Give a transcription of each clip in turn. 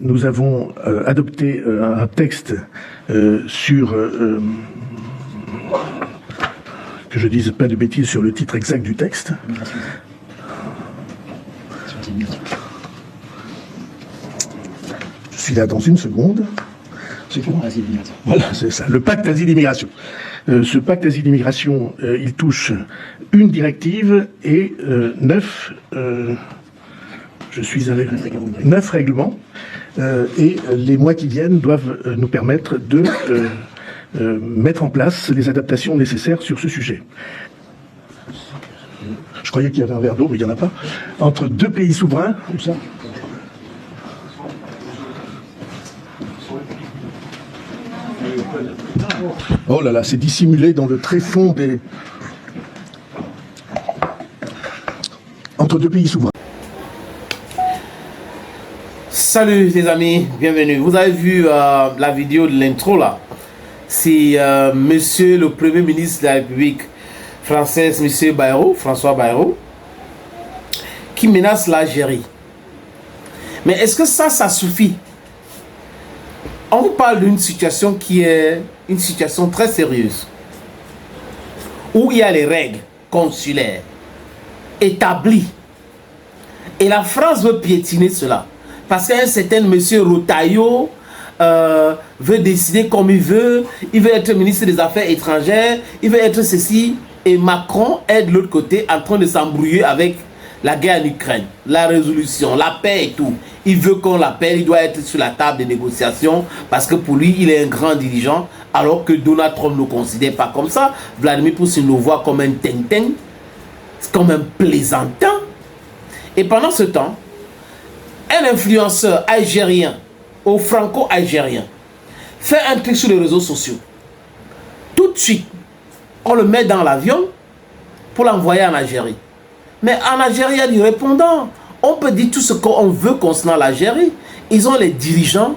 nous avons adopté un texte sur... que je dise pas de bêtises sur le titre exact du texte. Je suis là dans une seconde. C'est quoi ? Voilà, c'est ça. Le pacte asile-immigration. Ce pacte asile-immigration, il touche une directive et 9 règlements. Et les mois qui viennent doivent nous permettre de mettre en place les adaptations nécessaires sur ce sujet. Je croyais qu'il y avait un verre d'eau, mais il n'y en a pas. Entre deux pays souverains, où ça ? Oh là là, c'est dissimulé dans le tréfonds des... Entre deux pays souverains. Salut les amis, bienvenue. Vous avez vu la vidéo de l'intro là. C'est monsieur le Premier ministre de la République française, monsieur Bayrou, François Bayrou, qui menace l'Algérie. Mais est-ce que ça suffit? On vous parle d'une situation qui est une situation très sérieuse, où il y a les règles consulaires établies. Et la France veut piétiner cela. Parce qu'un certain monsieur Rotaillot veut décider comme il veut être ministre des Affaires étrangères, il veut être ceci, et Macron est de l'autre côté en train de s'embrouiller avec la guerre en Ukraine, la résolution, la paix et tout. Il veut qu'on l'appelle, il doit être sur la table des négociations parce que pour lui, il est un grand dirigeant, alors que Donald Trump ne le considère pas comme ça. Vladimir Poutine le voit comme un tintin, comme un plaisantin. Et pendant ce temps, un influenceur algérien ou franco-algérien fait un truc sur les réseaux sociaux. Tout de suite, on le met dans l'avion pour l'envoyer en Algérie. Mais en Algérie, il y a du répondant. On peut dire tout ce qu'on veut concernant l'Algérie. Ils ont les dirigeants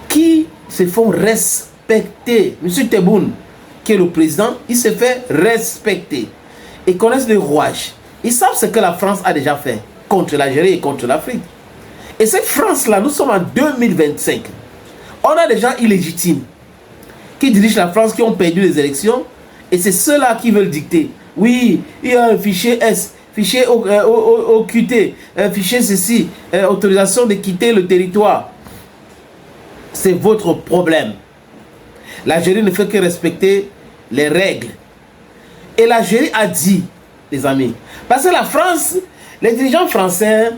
qui se font respecter. Monsieur Tebboune, qui est le président, il se fait respecter. Ils connaissent les rouages. Ils savent ce que la France a déjà fait contre l'Algérie et contre l'Afrique. Et cette France-là, nous sommes en 2025. On a des gens illégitimes qui dirigent la France, qui ont perdu les élections. Et c'est ceux-là qui veulent dicter. Oui, il y a un fichier S, fichier OQT, fichier ceci, autorisation de quitter le territoire. C'est votre problème. L'Algérie ne fait que respecter les règles. Et l'Algérie a dit, les amis, parce que la France, les dirigeants français,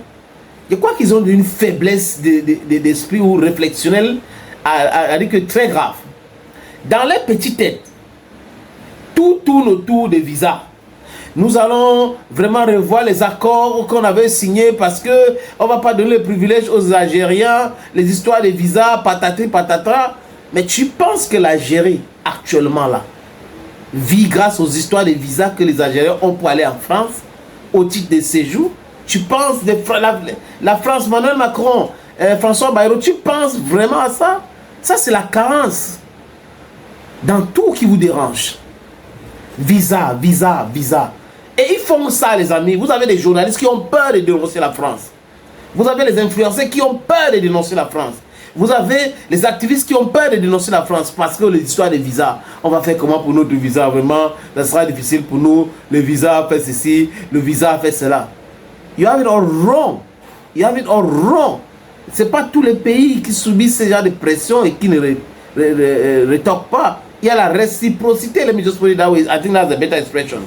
je crois qu'ils ont une faiblesse d'esprit ou réflexionnelle à dire que très grave. Dans les petites têtes, tout tourne autour des visas. Nous allons vraiment revoir les accords qu'on avait signés parce que on ne va pas donner le privilège aux Algériens, les histoires des visas, patati patata. Mais tu penses que l'Algérie, actuellement là, vit grâce aux histoires des visas que les Algériens ont pour aller en France au titre de séjour? Tu penses la France, Emmanuel Macron, François Bayrou, tu penses vraiment à ça? Ça, c'est la carence dans tout qui vous dérange. Visa, visa, visa. Et ils font ça, les amis. Vous avez des journalistes qui ont peur de dénoncer la France. Vous avez les influenceurs qui ont peur de dénoncer la France. Vous avez les activistes qui ont peur de dénoncer la France parce que les histoires des visas, on va faire comment pour notre visa? Vraiment, ça sera difficile pour nous. Le visa fait ceci, le visa fait cela. You have it all wrong. You have it all wrong. Ce n'est pas tous les pays qui subissent ce genre de pression et qui ne rétorquent pas. Il y a la réciprocité. Let me just put it that way. I think that's a better expression.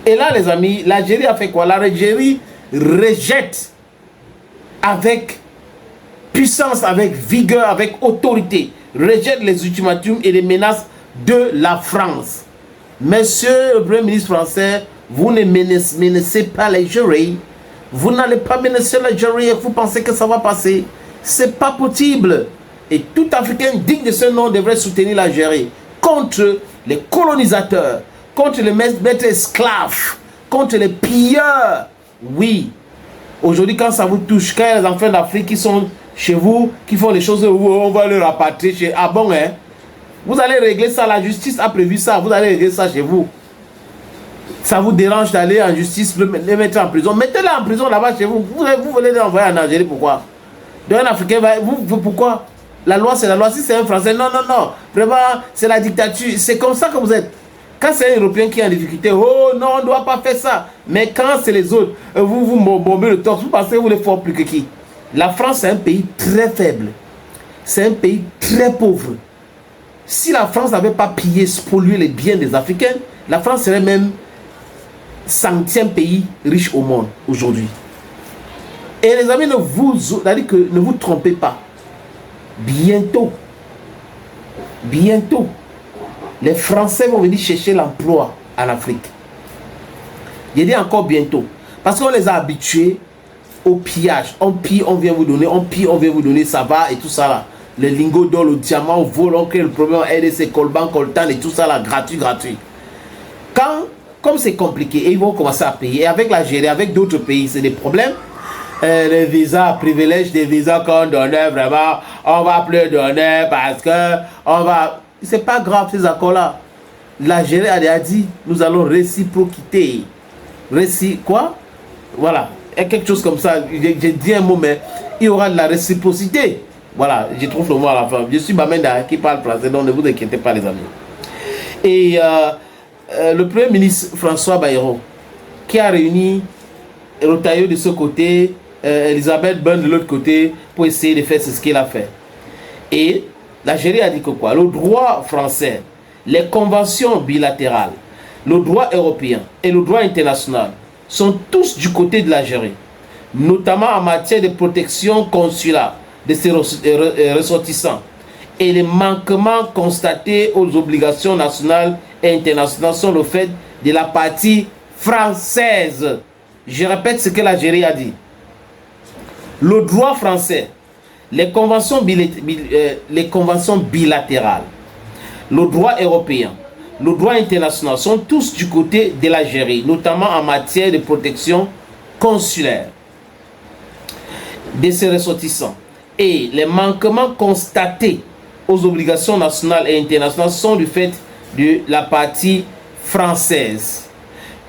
Et là, les amis, l'Algérie a fait quoi? L'Algérie rejette avec puissance, avec vigueur, avec autorité, rejette les ultimatums et les menaces de la France. Monsieur le Premier ministre français, vous ne menacez pas l'Algérie. Vous n'allez pas menacer l'Algérie et vous pensez que ça va passer. C'est pas possible. Et tout Africain digne de ce nom devrait soutenir l'Algérie contre les colonisateurs, contre les maîtres esclaves, contre les pilleurs. Oui. Aujourd'hui, quand ça vous touche, quand il y a les enfants d'Afrique qui sont chez vous, qui font les choses, on va les rapatrier chez... Ah bon, hein? Vous allez régler ça, la justice a prévu ça, vous allez régler ça chez vous. Ça vous dérange d'aller en justice, les mettre en prison. Mettez-les en prison là-bas chez vous. Vous voulez les envoyer en Algérie, pourquoi? Donc un Africain va... pourquoi? La loi, c'est la loi. Si c'est un Français, non, non, non. Vraiment, c'est la dictature. C'est comme ça que vous êtes. Quand c'est un Européen qui est en difficulté, oh non, on ne doit pas faire ça. Mais quand c'est les autres, vous bombez le torse, vous pensez que vous les faites plus que qui? La France, c'est un pays très faible. C'est un pays très pauvre. Si la France n'avait pas pillé, spolié les biens des Africains, la France serait même 100e pays riche au monde aujourd'hui. Et les amis, ne vous trompez pas. Bientôt, les Français vont venir chercher l'emploi en Afrique. Je dis encore bientôt. Parce qu'on les a habitués au pillage. On pille, on vient vous donner. On pille, on vient vous donner. Ça va et tout ça là. Les lingots d'or, le diamant, on vole, on crée le problème. RDC, Colban, Coltan et tout ça là. Gratuit. Comme c'est compliqué, et ils vont commencer à payer. Et avec l'Algérie, avec d'autres pays, c'est des problèmes. Les visas privilèges, des visas qu'on donnait vraiment, on va plus donner parce que on va... C'est pas grave ces accords-là. L'Algérie a dit, nous allons réciproquer. Quoi? Voilà. Et quelque chose comme ça. J'ai dit un mot, mais il y aura de la réciprocité. Voilà, je trouve le mot à la fin. Je suis Bamenda qui parle français, donc ne vous inquiétez pas les amis. Et le Premier ministre François Bayrou, qui a réuni Rotaillot de ce côté, Elisabeth Borne de l'autre côté, pour essayer de faire ce qu'il a fait. Et l'Algérie a dit que quoi? Le droit français, les conventions bilatérales, le droit européen et le droit international sont tous du côté de l'Algérie, notamment en matière de protection consulaire de ses ressortissants. Et les manquements constatés aux obligations nationales et internationales sont le fait de la partie française. Je répète ce que l'Algérie a dit. Le droit français, les conventions bilatérales, le droit européen, le droit international sont tous du côté de l'Algérie, notamment en matière de protection consulaire de ses ressortissants. Et les manquements constatés aux obligations nationales et internationales sont du fait de la partie française.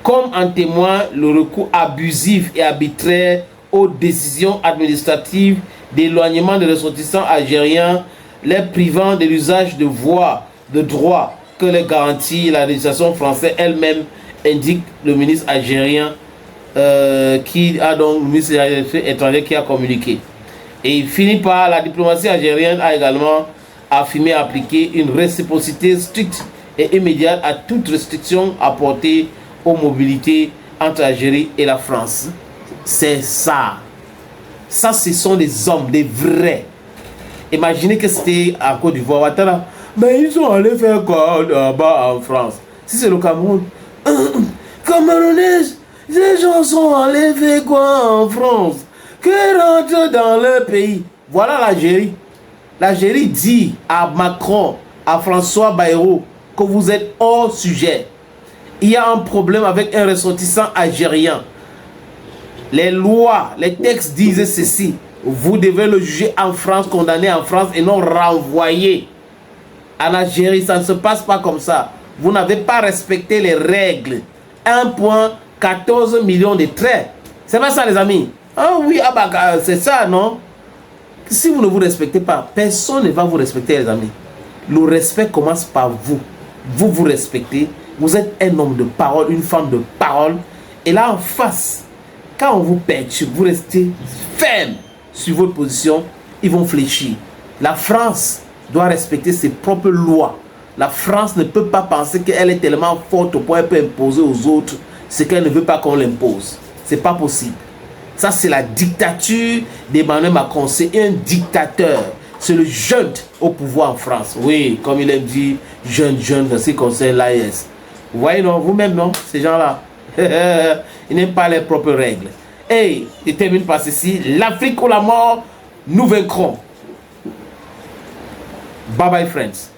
Comme en témoigne le recours abusif et arbitraire aux décisions administratives d'éloignement des ressortissants algériens, les privant de l'usage de voies de droit que les garantit la législation française elle-même, indique le ministre algérien, qui a donc le ministre étranger qui a communiqué. Et il finit par la diplomatie algérienne a également affirmé appliquer une réciprocité stricte et immédiate à toute restriction apportée aux mobilités entre l'Algérie et la France. C'est ça. Ça, ce sont des hommes, des vrais. Imaginez que c'était en Côte d'Ivoire. Mais ils sont allés faire quoi là-bas en France? Si c'est le Cameroun, Camerounais, les gens sont allés faire quoi en France? Que rentrent dans leur pays. Voilà l'Algérie. L'Algérie dit à Macron, à François Bayrou, que vous êtes hors sujet. Il y a un problème avec un ressortissant algérien. Les lois, les textes disent ceci. Vous devez le juger en France, condamné en France et non renvoyé en Algérie. Ça ne se passe pas comme ça. Vous n'avez pas respecté les règles. 1,14 million de traits. C'est pas ça les amis. Ah oui, ah bah, c'est ça non? Si vous ne vous respectez pas, personne ne va vous respecter les amis. Le respect commence par vous. Vous vous respectez. Vous êtes un homme de parole, une femme de parole. Et là en face, quand on vous perturbe, vous restez ferme sur votre position, ils vont fléchir. La France doit respecter ses propres lois. La France ne peut pas penser qu'elle est tellement forte au point qu'elle peut imposer aux autres ce qu'elle ne veut pas qu'on l'impose. C'est pas possible. Ça, c'est la dictature d'Emmanuel Macron. C'est un dictateur. C'est le jeune au pouvoir en France. Oui, comme il aime dire, jeune, en ce qui concerne l'AES. Vous voyez, non, vous-même, non, ces gens-là. Ils n'aiment pas les propres règles. Et il termine par ceci. L'Afrique ou la mort, nous vaincrons. Bye bye, friends.